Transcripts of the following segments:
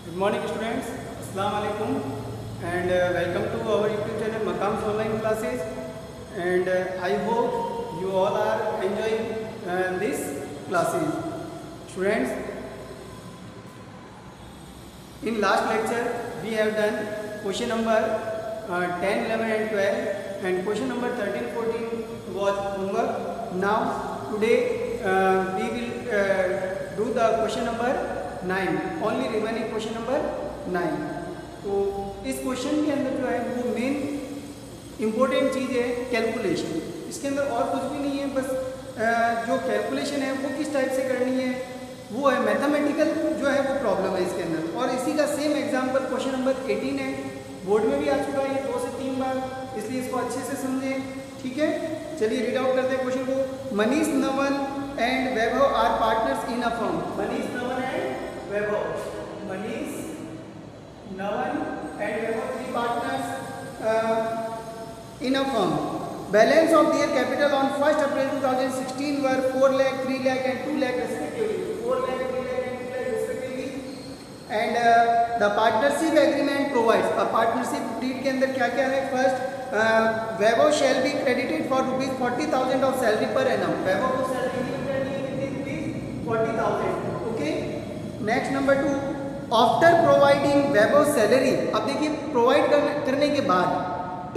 Good morning students, Assalamu alaikum and welcome to our YouTube channel Maqams online classes and I hope you all are enjoying these classes. Students, in last lecture we have done question number 10, 11 and 12 and question number 13, 14 was homework. Now today we will do the question number 9, only remaining question number 9। तो इस question के अंदर जो है वो main important चीज़ है calculation. इसके अंदर और कुछ भी नहीं है, बस जो कैलकुलेशन है वो किस टाइप से करनी है वो है मैथमेटिकल जो है वो प्रॉब्लम है इसके अंदर। और इसी का सेम एग्जाम्पल क्वेश्चन नंबर 18 है, बोर्ड में भी आ चुका है 2 से 3 बार, इसलिए इसको अच्छे से समझें। ठीक है, चलिए रीड आउट करते हैं क्वेश्चन को। Manish, Navan and Vaibhav are partners in a firm. Manish, Navan and Vaibhav, Manish, Navan and Vaibhav 3 partners in a firm. Balance of their capital on 1 April 2016 were 4 lakh, 3 lakh and 2 lakh respectively, 4 lakh, 3 lakh and 2 lakh respectively। and the partnership agreement provides, अब partnership deed के अंदर क्या क्या है। First, Vaibhav shall be credited for ₹40,000 of salary per annum. Vaibhav को salary करनी है कितनी? ₹40,000। Okay, next number 2, after providing Vaibhav salary. अब देखिए प्रोवाइड करने के बाद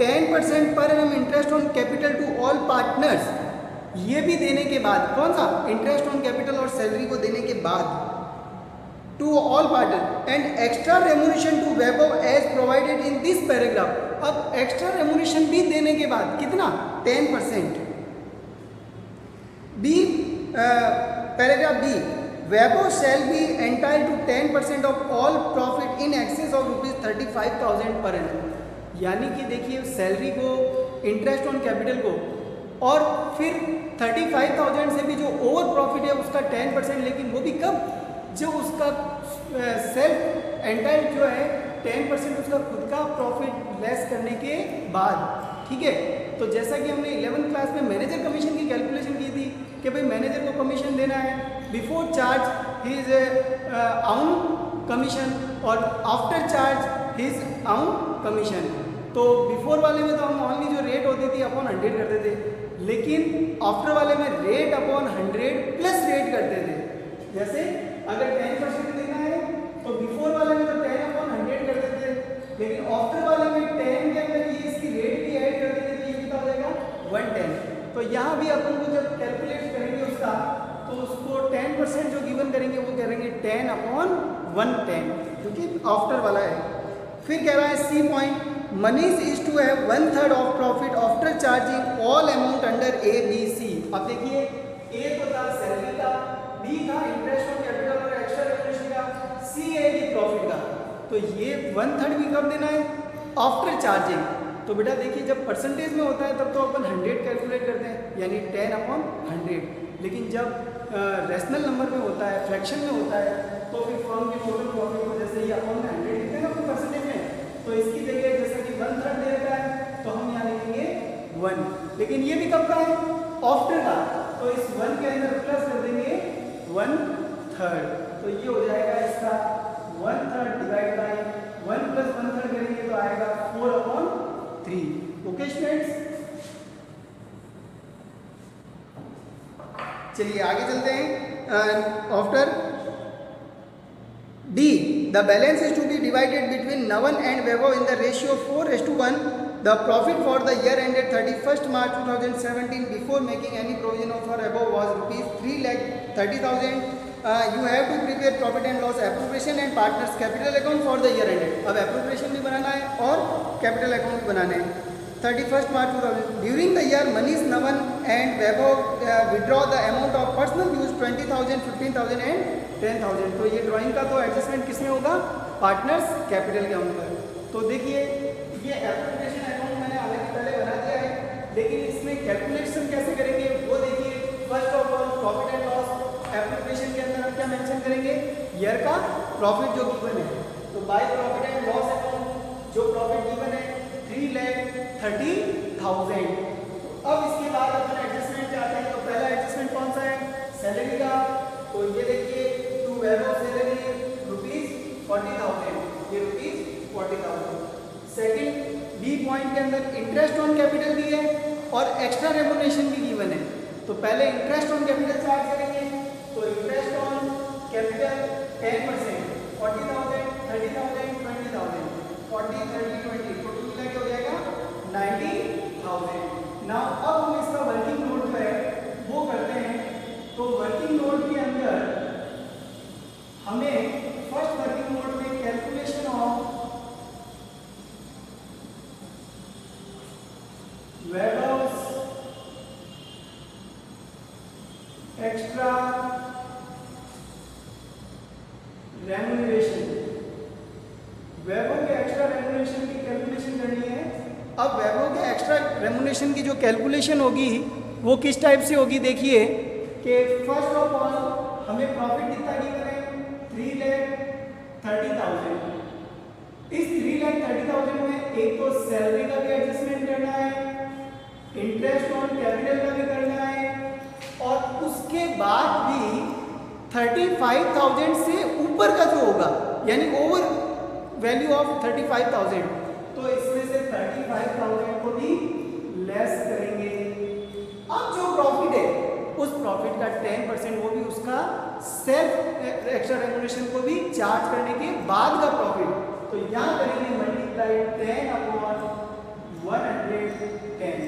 10% per annum interest on capital to all partners, ये भी देने के बाद, कौन सा? इंटरेस्ट ऑन कैपिटल और सैलरी को देने के बाद to all partner and extra remuneration to Vaibhav as provided in this paragraph. अब एक्स्ट्रा रेम्यूनरेशन भी देने के बाद कितना? 10%। B, paragraph B, Vaibhav shall be entitled to 10% of all profit in excess of ₹35,000 per annum. यानी कि देखिए सैलरी को, इंटरेस्ट ऑन कैपिटल को और फिर 35,000 से भी जो ओवर प्रॉफिट है उसका 10%, लेकिन वो भी कब? जो उसका सेल्फ एंटाइल्ड जो है 10% उसका खुद का प्रॉफिट लेस करने के बाद। ठीक है, तो जैसा कि हमने 11th क्लास में मैनेजर कमीशन की कैलकुलेशन की थी कि भाई मैनेजर को कमीशन देना है बिफोर चार्ज हिज आउन कमीशन और आफ्टर चार्ज हिज आउन कमीशन। तो बिफोर वाले में तो हम ओनली जो रेट होती थी अपॉन 100 करते थे, लेकिन आफ्टर वाले में रेट अपॉन 100 प्लस रेट करते थे। जैसे अगर 10% देना है तो बिफोर वाले में तो 10 अपॉन 100 करते थे, लेकिन आफ्टर वाले में 10 के अंदर ये इसकी रेट भी ऐड कर देते थे, ये कितना हो जाएगा? 110। तो यहाँ भी अपन को जब कैलकुलेट करेंगे उसका, तो उसको 10% जो गिवन करेंगे वो करेंगे 10 अपॉन 110, जो कि आफ्टर वाला है। फिर कह रहा है C point, Manish is to have 1/3 of profit after charging all amount under A B C. अब देखिए ए तो था सैलरी का, बी था इंटरेस्ट ऑन कैपिटल और एक्स्ट्रा रेम्यूनरेशन का, सी है ये प्रॉफिट का। तो ये 1/3 भी कब देना है? After charging. तो बेटा देखिए जब परसेंटेज में होता है तब तो अपन 100 कैलकुलेट करते हैं, यानी 10 अपॉन 100। लेकिन जब रेशनल नंबर में होता है, फ्रैक्शन में होता है, तो फिर फर्म की टोटल प्रॉफिट को जैसे ये अपॉन 100 लिखते हैं ना अपने परसेंटेज में, तो इसकी जगह जैसा कि 1/3 दे रखा है तो हम यहाँ लिखेंगे 1। लेकिन ये भी कब का है? आफ्टर का। तो इस 1 के अंदर प्लस कर देंगे 1/3, तो ये हो जाएगा इसका 1/3 डिवाइड बाई 1 प्लस 1/3 करेंगे तो आएगा 4/3। ओके स्टूडेंट्स, चलिए आगे चलते हैं। After D, the balance is to be divided between Navan and Vaibhav in the ratio 4:1। The profit for the year ended 31 March 2017 before making any provision of for above was ₹3,30,000। You have to prepare profit and loss appropriation and partners capital account for the year ended. अब appropriation भी बनाना है और capital account भी बनाना है। 31 March 2000 during the year Manish, Navan and Vaibhav withdraw the amount of personal use 20,000, 15,000 and 10,000। तो ये ड्राइंग का तो एडजस्टमेंट किसमें होगा? पार्टनर्स कैपिटल अकाउंट पर। तो देखिए ये एप्रोप्रिएशन अकाउंट मैंने हालांकि पहले बना दिया है, लेकिन इसमें कैलकुलेशन कैसे करेंगे वो देखिए। First of all profit and loss appropriation के अंदर हम क्या मेंशन करेंगे? ईयर का प्रॉफिट जो गिवन है, तो by profit and loss account जो प्रॉफिट गिवन है 3,30,000। अब इसके बाद अपन एडजस्टमेंट चाहते हैं, तो पहला एडजस्टमेंट कौन सा है? सैलरी का। तो ये देखिए टू वैभव सैलरी ₹40,000 पॉइंट के अंदर इंटरेस्ट ऑन कैपिटल भी है और एक्स्ट्रा रेमुनरेशन भी गिवन है। तो पहले इंटरेस्ट ऑन कैपिटल चार्ज करेंगे। तो इंटरेस्ट ऑन कैपिटल 10%, 40,000, 30,000, 20,000, 40, 30, 20, टोटल मिला के हो जाएगा 90,000। नाउ अब हम इसका वर्किंग नोट जो है वो करते हैं। तो वर्किंग नोट के अंदर हमें फर्स्ट वर्किंग नोट में calculation of Webber's extra remuneration, Weibo के एक्स्ट्रा रेम्यूनरेशन की कैलकुलेशन करनी है। अब वेबो के एक्स्ट्रा रेम्यूनरेशन की जो कैलकुलेशन होगी वो किस टाइप से होगी, देखिए कि फर्स्ट ऑफ ऑल हमें प्रॉफिट कितना गिवन है 3,30,000। इस 3,30,000 में एक तो सैलरी का भी एडजस्टमेंट करना है, इंटरेस्ट ऑन कैपिटल का भी करना है और उसके बाद भी 35,000 से ऊपर का जो होगा यानी ओवर वैल्यू ऑफ 35,000, तो इसमें से 35,000 को भी लेस करेंगे। अब जो प्रॉफिट है उस प्रॉफिट का 10% वो भी उसका सेल्फ एक्स्ट्रा रेम्यूनरेशन को भी चार्ज करने के बाद का प्रॉफिट। तो यहाँ करेंगे मल्टीप्लाई 10/110।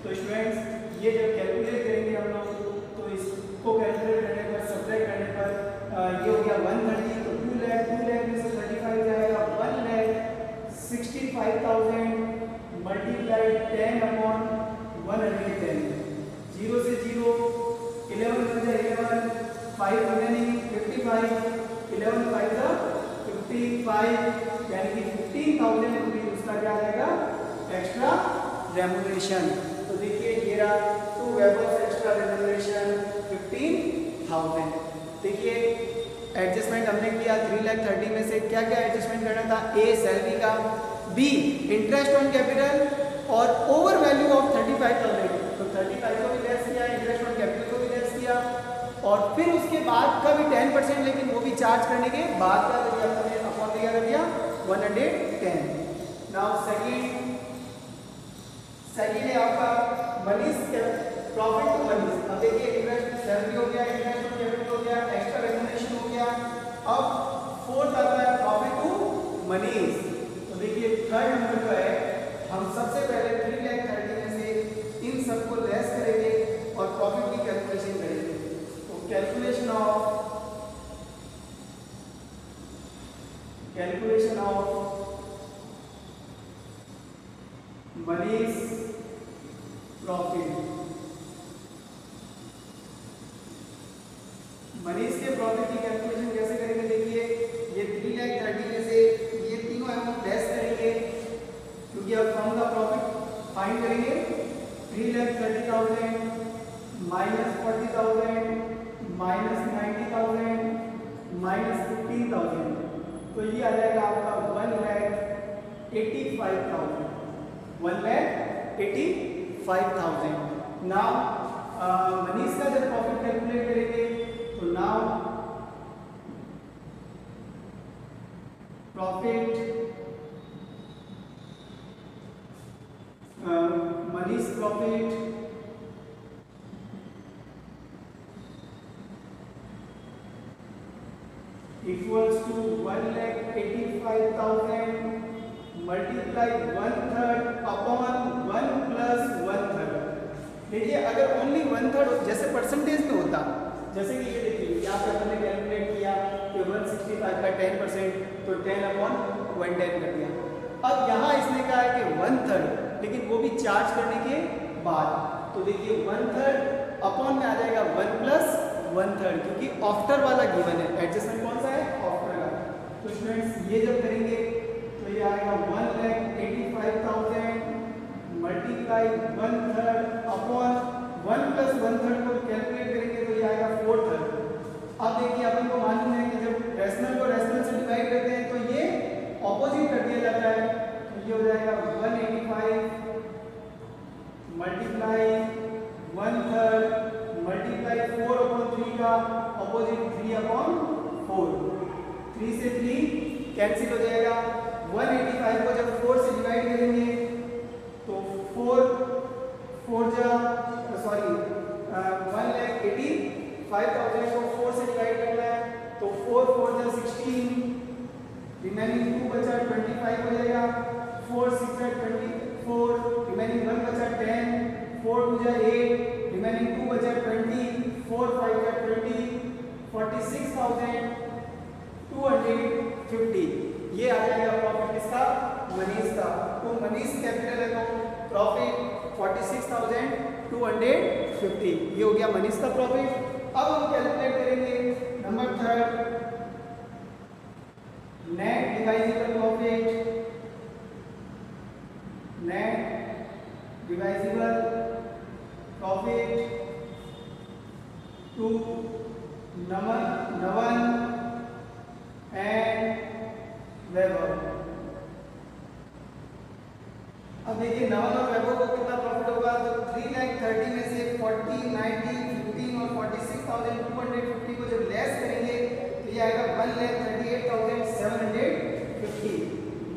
तो स्टूडेंट्स ये जब कैलकुलेट करेंगे हम लोग तो इसको कैलकुलेट करने पर सब्ट्रैक्ट करने पर ये हो गया 130। तो 2 लाख में से 35 जाएगा 1,65,000 मल्टीप्लाई 10/110। 0 से 0, 11 बन जाए 11, 5 रिमेनिंग 55, 11 5 जा 55 यानी कि 15,000 रुपीज उसका क्या आएगा एक्स्ट्रा रेम्यूनरेशन। तो देखिए ये रहा टू वेबर्स एक्स्ट्रा रेम्यूनरेशन 15,000। देखिए एडजस्टमेंट हमने किया 3,30,000 में से क्या क्या एडजस्टमेंट करना था, ए सैलरी का, बी इंटरेस्ट ऑन कैपिटल और ओवर वैल्यू ऑफ 35,000। तो 35 को भी लेस किया, इंटरेस्ट ऑन कैपिटल को भी लेस किया और फिर उसके बाद का भी 10% लेकिन वो भी चार्ज करने के बाद का तो हमने अपॉन क्या कर दिया 110। नाउ सेकंड है आपका मनीज प्रॉफिट टू मनीज। अब देखिए इंटरेस्ट सैलरी हो गया, इंटरेस्ट ऑन कैपिटल हो गया, एक्स्ट्रा रेम्यूनरेशन हो गया। अब फोर्थ आता है प्रॉफिट टू मनीज। तो देखिए थर्ड नंबर जो है हम सबसे पहले 3,30,000 में से इन सबको लेस करेंगे और प्रॉफिट की कैलकुलेशन करेंगे। तो कैलकुलेशन ऑफ मनीज प्रॉफिट। मनीज के प्रॉफिट की कैलकुलेशन कैसे करेंगे, देखिए ये 3,30,000 में से ये तीनों अमाउंट लेस करेंगे क्योंकि अब फर्म का प्रॉफिट फाइंड करेंगे। 3,30,000 माइनस 40,000 माइनस 90,000 माइनस 15,000 तो ये आ जाएगा आपका 1,85,000। 1,85,000। नाउ मनीष का जब प्रॉफिट कैलकुलेट करेंगे तो now profit Manish profit equals to 1,85,000 multiply 1/3 upon 1 plus 1/3। देखिए अगर ओनली 1/3 जैसे परसेंटेज में होता, जैसे कि ये देखिए यहाँ पे हमने कैलकुलेट किया कि 165 का 10% तो 10/110 कर दिया। अब यहाँ इसने कहा है कि 1/3 लेकिन वो भी चार्ज करने के बाद। तो देखिए 1/3 अपॉन में आ जाएगा 1 प्लस 1/3 क्योंकि आफ्टर वाला गिवन है। एडजस्टमेंट कौन सा है आफ्टर का। तो स्टूडेंट्स ये जब करेंगे तो ये आएगा 1,85,000 मल्टीप्लाई 1/3 अपॉन 1 प्लस 1/3 को कैलकुलेट करेंगे तो ये आएगा 4/3। अब देखिए अपन को मालूम है कि जब रेशनल को रेशनल से डिवाइड करते हैं तो ये ऑपोजिट कर दिया जाता है। तो ये हो जाएगा 185 मल्टीप्लाई 1/3 मल्टीप्लाई 4/3 का ऑपोजिट 3/4। 3 से 3 कैंसिल हो जाएगा। 185 को जब 4 से डिवाइड करेंगे 4 4 जा सॉरी 1,85,000 को 4 से डिवाइड करना है, तो 4 4 जा 16, रिमेनिंग 2 बचा 25 हो जाएगा, 4 6 जा 24, रिमेनिंग 1 बचा 10, 4 2 जा 8, रिमेनिंग 2 बचा 20, 4 5 जा 20, 46,250। ये आ जाएगा प्रॉफिट किसका? मनीष का। तो मनीष कैपिटल अकाउंट प्रॉफिट 46,250, ये हो गया मनीष का प्रॉफिट। अब हम कैलकुलेट करेंगे number third, net divisible profit. Net divisible profit to Navan and Vaibhav. अब देखिए नवन और वैभव को कितना प्रॉफिट होगा, तो 3,30,000 में से 40, 90, 15 और 46,250 को जब लेस करेंगे तो ये आएगा 1,38,750।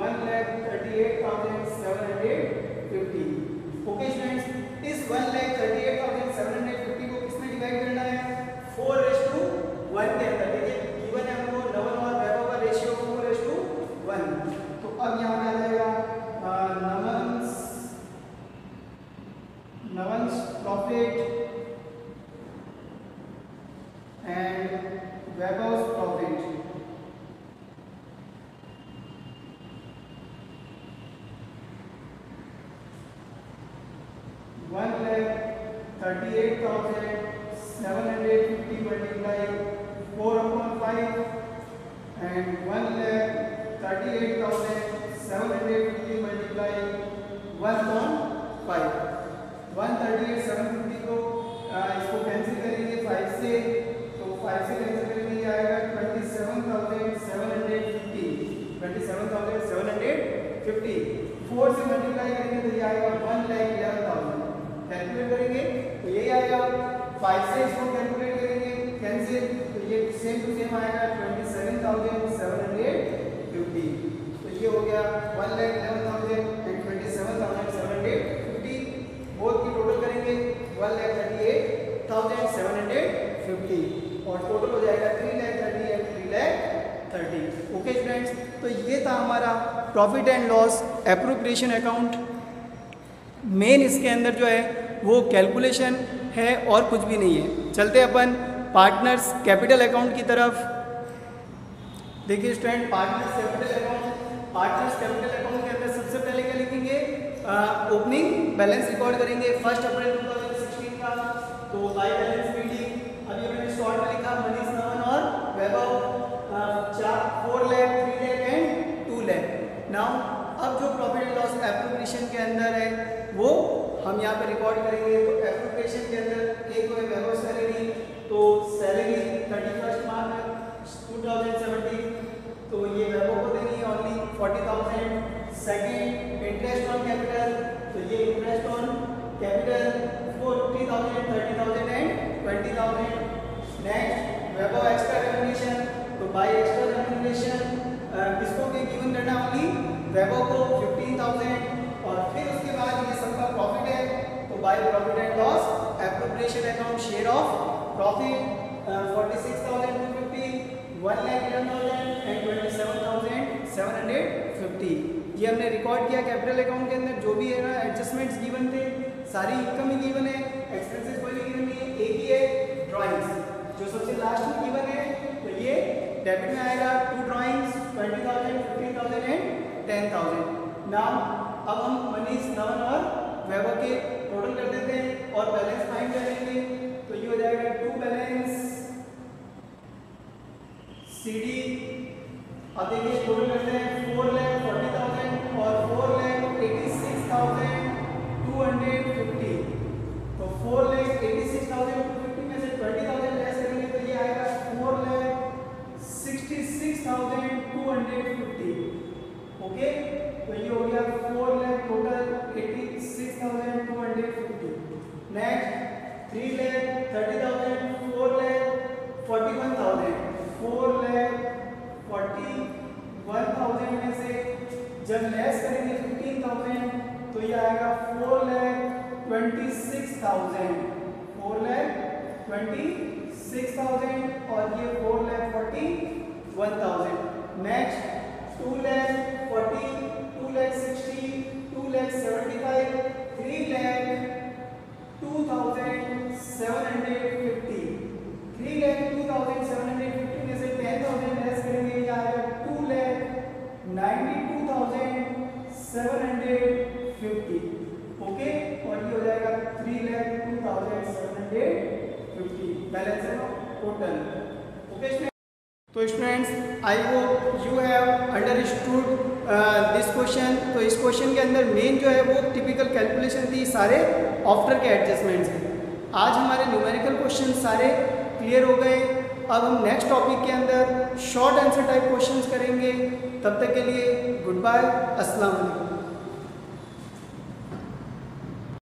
1,38,750। ओके स्टूडेंट्स, इस 1,38,750 को किसमें डिवाइड करना है? 4:1 के अंदर। देखिए गिवन है हमको नवन और वैभव का रेशियो 4:1। तो अब यहाँ पे आ जाएगा नवंस profit and वैभव's profit. $1,38,750 multiply 4/5 and 1,38,750 multiply 1/5। 138,750 को इसको कैंसिल करेंगे 5 से, तो 5 से कैंसिल करेंगे ये आएगा 27,750। 27,750 4 से मल्टीप्लाई करेंगे तो ये आएगा 1,11,000। कैलकुलेट करेंगे तो यही आएगा। 5 से इसको कैलकुलेट करेंगे कैंसिल, तो ये सेम टू सेम आएगा 27,750। तो ये हो गया 1,11,000 एंड 27,750। बोथ की टोटल करेंगे 1,38,750 और टोटल हो जाएगा 3,30,000 एंड 3,30,000। ओके फ्रेंड्स, तो ये था हमारा profit and loss appropriation account. Main इसके अंदर जो है वो कैलकुलेशन है और कुछ भी नहीं है। चलते अपन पार्टनर्स कैपिटल अकाउंट की तरफ। देखिए स्टूडेंट, पार्टनर्स कैपिटल अकाउंट के अंदर सबसे पहले क्या लिखेंगे? ओपनिंग बैलेंस रिकॉर्ड करेंगे 1 अप्रैल 2016 का। तो बाय बैलेंस मीटिंग अभी मैंने शॉर्ट में लिखा मनीष, नवन और वैभव 4 लाख, 3 लाख एंड 2 लाख। नाउ अब जो प्रॉफिट एंड लॉस एप्रोप्रिएशन के अंदर है वो हम यहाँ पे रिकॉर्ड करेंगे। तो एप्रोप्रिएशन के अंदर एक है वैभव सैलरी, तो सैलरी 31 मार्च 2017, तो ये वैभव को देनी है only 40,000। Second, interest on capital, तो ये interest on capital 40,000, 30,000 and 20,000। Next Vaibhav extra remuneration, तो बाय एक्स्ट्रा रेम्युनरेशन किसको के गिवन करना ओनली वैभव को 15,000। और फिर उसके बाद ये सबका प्रॉफिट है, तो by profit and loss appropriation account share of profit 46,250, 1,11,000 and 27,750। ये हमने रिकॉर्ड किया कैपिटल अकाउंट के अंदर। जो भी है ना एडजस्टमेंट्स गिवन थे, सारी इनकम ही गिवन है, एक्सपेंसेस कोई भी गिवन नहीं है। एक ही है ड्राइंग्स जो सबसे लास्ट में गिवन है, तो ये डेबिट में आएगा 2 ड्राइंग्स 20,000, 15,000 एंड 10,000। नाउ अब हम मनीष, नवन और वैभव के टोटल कर देते हैं और बैलेंस फाइंड करेंगे। तो ये हो जाएगा 2 बैलेंस सीडी। अब देखिए टोटल करते हैं 4,40,000 और 4,86,250। तो 4,86,250 में से 20,000 लेस करेंगे तो ये आएगा 4,66,250। ओके, तो ये हो गया 4 लाख टोटल 86,250। नेक्स्ट 3,30,000, 4,41,000। 4,41,000 में से जब लेस करेंगे 15,000 तो तो ये आएगा 4,26,000, 4,26,000 और ये 4,41,000। नेक्स्ट 2,40,000, 2,60,000, 2,75,000, 3,02,750, 3,02,750 में से 10,000 लेस करेंगे, ये आएगा 2,92,750। ओके, और ये हो जाएगा 3,02,750 बैलेंस है टोटल। ओके तो students, I hope you have understood this question. तो इस क्वेश्चन के अंदर मेन जो है वो टिपिकल कैलकुलेशन थी, सारे आफ्टर के एडजस्टमेंट्स हैं। आज हमारे न्यूमेरिकल क्वेश्चन सारे क्लियर हो गए। अब हम नेक्स्ट टॉपिक के अंदर शॉर्ट आंसर टाइप क्वेश्चंस करेंगे। तब तक के लिए गुड बाय, अस्सलाम वालेकुम।